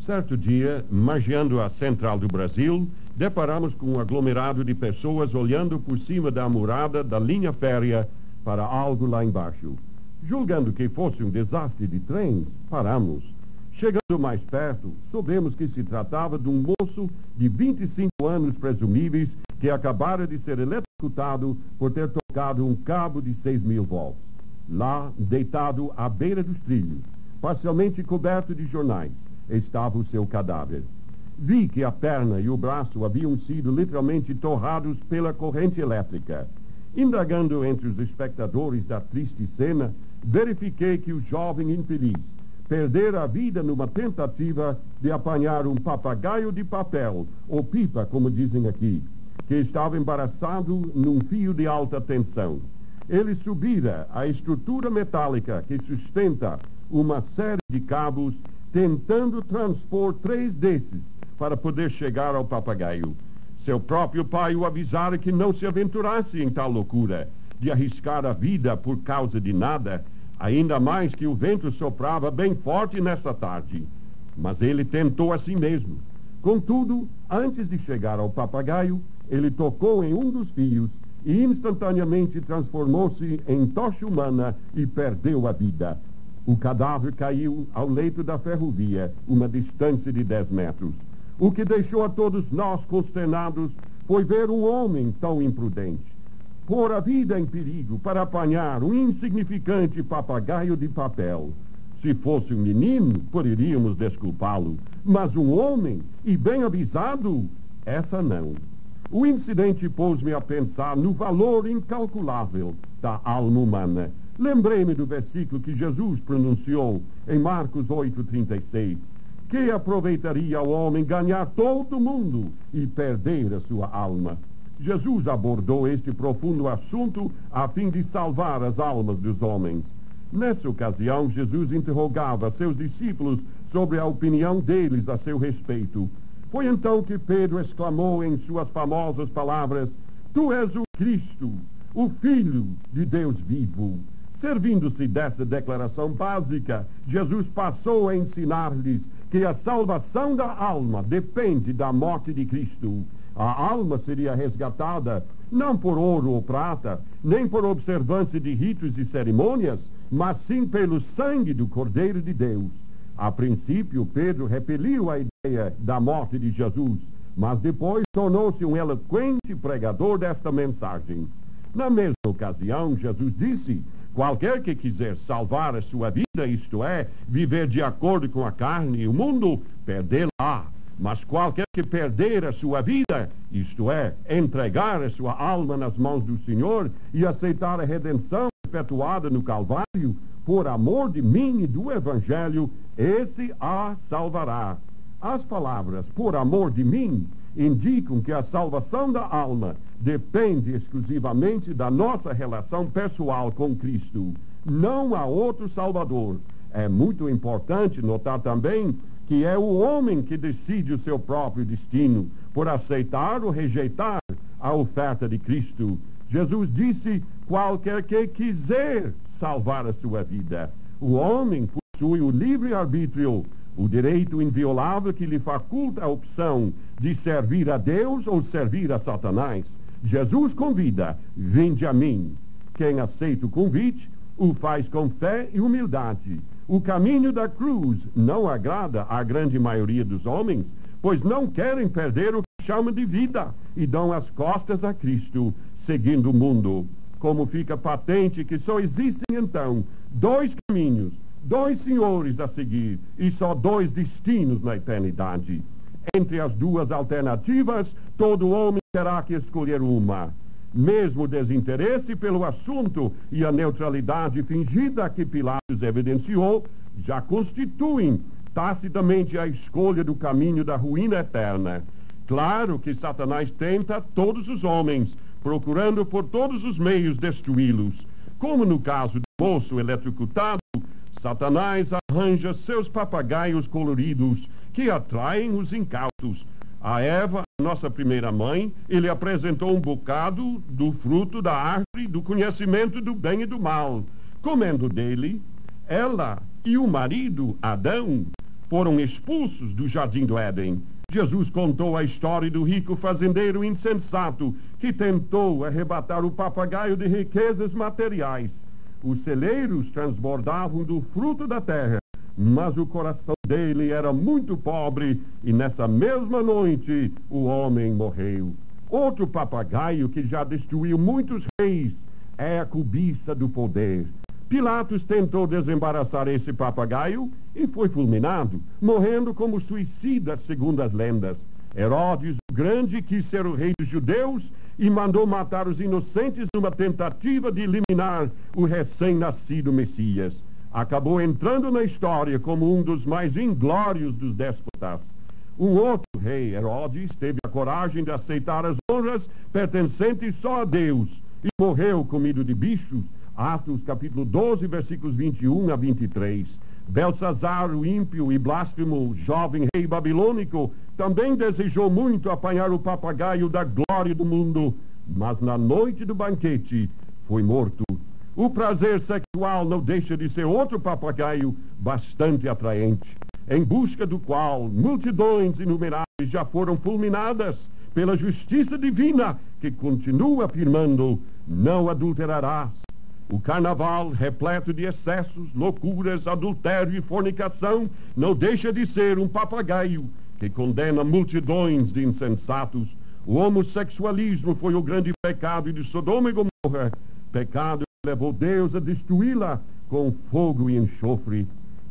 Certo dia, margeando a central do Brasil, deparamos com um aglomerado de pessoas olhando por cima da murada da linha férrea para algo lá embaixo. Julgando que fosse um desastre de trens, paramos. Chegando mais perto, soubemos que se tratava de um moço de 25 anos presumíveis que acabara de ser eletrocutado por ter tocado um cabo de 6.000 volts. Lá, deitado à beira dos trilhos, parcialmente coberto de jornais, estava o seu cadáver. Vi que a perna e o braço haviam sido literalmente torrados pela corrente elétrica. Indagando entre os espectadores da triste cena, verifiquei que o jovem infeliz perdera a vida numa tentativa de apanhar um papagaio de papel, ou pipa, como dizem aqui, que estava embaraçado num fio de alta tensão. Ele subira a estrutura metálica que sustenta uma série de cabos, tentando transpor 3 desses para poder chegar ao papagaio. Seu próprio pai o avisara que não se aventurasse em tal loucura, de arriscar a vida por causa de nada, ainda mais que o vento soprava bem forte nessa tarde. Mas ele tentou assim mesmo. Contudo, antes de chegar ao papagaio, ele tocou em um dos fios e instantaneamente transformou-se em tocha humana e perdeu a vida. O cadáver caiu ao leito da ferrovia, uma distância de 10 metros. O que deixou a todos nós consternados foi ver um homem tão imprudente pôr a vida em perigo para apanhar um insignificante papagaio de papel. Se fosse um menino, poderíamos desculpá-lo, mas um homem, e bem avisado, essa não. O incidente pôs-me a pensar no valor incalculável da alma humana. Lembrei-me do versículo que Jesus pronunciou em Marcos 8,36. Que aproveitaria o homem ganhar todo o mundo e perder a sua alma? Jesus abordou este profundo assunto a fim de salvar as almas dos homens. Nessa ocasião, Jesus interrogava seus discípulos sobre a opinião deles a seu respeito. Foi então que Pedro exclamou em suas famosas palavras: Tu és o Cristo, o Filho de Deus vivo. Servindo-se dessa declaração básica, Jesus passou a ensinar-lhes que a salvação da alma depende da morte de Cristo. A alma seria resgatada não por ouro ou prata, nem por observância de ritos e cerimônias, mas sim pelo sangue do Cordeiro de Deus. A princípio, Pedro repeliu a ideia da morte de Jesus, mas depois tornou-se um eloquente pregador desta mensagem. Na mesma ocasião, Jesus disse: qualquer que quiser salvar a sua vida, isto é, viver de acordo com a carne e o mundo, perdê-la. Mas qualquer que perder a sua vida, isto é, entregar a sua alma nas mãos do Senhor e aceitar a redenção efetuada no Calvário, por amor de mim e do Evangelho, esse a salvará. As palavras por amor de mim indicam que a salvação da alma depende exclusivamente da nossa relação pessoal com Cristo. Não há outro Salvador. É muito importante notar também que é o homem que decide o seu próprio destino, por aceitar ou rejeitar a oferta de Cristo. Jesus disse: qualquer que quiser salvar a sua vida. O homem possui o livre-arbítrio, o direito inviolável que lhe faculta a opção de servir a Deus ou servir a Satanás. Jesus convida: vinde a mim. Quem aceita o convite, o faz com fé e humildade. O caminho da cruz não agrada à grande maioria dos homens, pois não querem perder o que chamam de vida e dão as costas a Cristo, seguindo o mundo. Como fica patente que só existem, então, 2 caminhos, 2 senhores a seguir e só 2 destinos na eternidade. Entre as 2 alternativas, todo homem terá que escolher uma. Mesmo o desinteresse pelo assunto e a neutralidade fingida que Pilatos evidenciou já constituem tacitamente a escolha do caminho da ruína eterna. Claro que Satanás tenta todos os homens, procurando por todos os meios destruí-los. Como no caso do moço eletrocutado, Satanás arranja seus papagaios coloridos que atraem os incautos. A Eva, nossa primeira mãe, ele apresentou um bocado do fruto da árvore do conhecimento do bem e do mal. Comendo dele, ela e o marido, Adão, foram expulsos do jardim do Éden. Jesus contou a história do rico fazendeiro insensato que tentou arrebatar o papagaio de riquezas materiais. Os celeiros transbordavam do fruto da terra, mas o coração dele era muito pobre e nessa mesma noite o homem morreu. Outro papagaio que já destruiu muitos reis é a cobiça do poder. Pilatos tentou desembaraçar esse papagaio e foi fulminado, morrendo como suicida, segundo as lendas. Herodes o Grande quis ser o rei dos judeus e mandou matar os inocentes numa tentativa de eliminar o recém-nascido Messias. Acabou entrando na história como um dos mais inglórios dos déspotas. Um outro rei, Herodes, teve a coragem de aceitar as honras pertencentes só a Deus e morreu comido de bichos. Atos capítulo 12, versículos 21 a 23. Belsazar, o ímpio e blasfemo jovem rei babilônico, também desejou muito apanhar o papagaio da glória do mundo, mas na noite do banquete foi morto. O prazer sexual não deixa de ser outro papagaio bastante atraente, em busca do qual multidões inumeráveis já foram fulminadas pela justiça divina, que continua afirmando: não adulterarás. O carnaval, repleto de excessos, loucuras, adultério e fornicação, não deixa de ser um papagaio que condena multidões de insensatos. O homossexualismo foi o grande pecado de Sodoma e Gomorra, pecado que levou Deus a destruí-la com fogo e enxofre.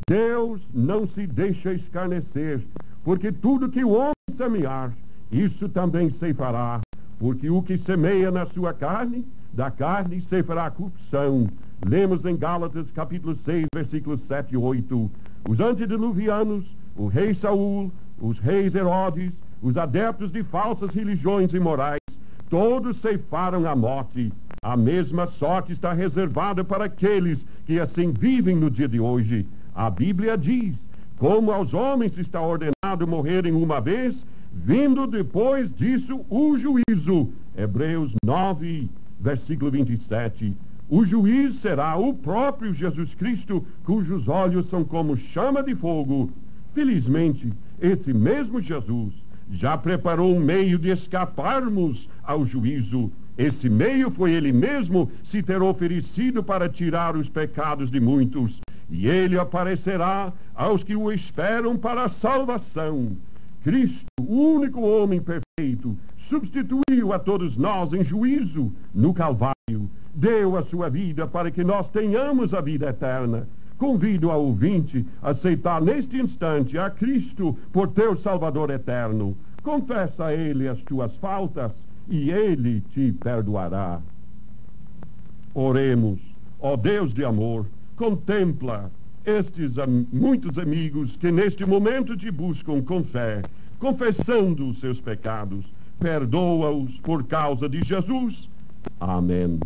Deus não se deixa escarnecer, porque tudo que o homem semear, isso também ceifará, porque o que semeia na sua carne, da carne ceifará corrupção. Lemos em Gálatas capítulo 6, versículos 7 e 8. Os antediluvianos, o rei Saul, os reis Herodes, os adeptos de falsas religiões imorais, todos ceifaram a morte. A mesma sorte está reservada para aqueles que assim vivem no dia de hoje. A Bíblia diz: como aos homens está ordenado morrerem uma vez, vindo depois disso o juízo. Hebreus 9, versículo 27. O juiz será o próprio Jesus Cristo, cujos olhos são como chama de fogo. Felizmente, esse mesmo Jesus já preparou um meio de escaparmos ao juízo. Esse meio foi ele mesmo se ter oferecido para tirar os pecados de muitos. E ele aparecerá aos que o esperam para a salvação. Cristo, o único homem perfeito, substituiu a todos nós em juízo no Calvário. Deu a sua vida para que nós tenhamos a vida eterna. Convido ao ouvinte a aceitar neste instante a Cristo por teu Salvador eterno. Confessa a Ele as tuas faltas e Ele te perdoará. Oremos. Ó Deus de amor, contempla estes muitos amigos que neste momento te buscam com fé, confessando os seus pecados. Perdoa-os por causa de Jesus. Amém.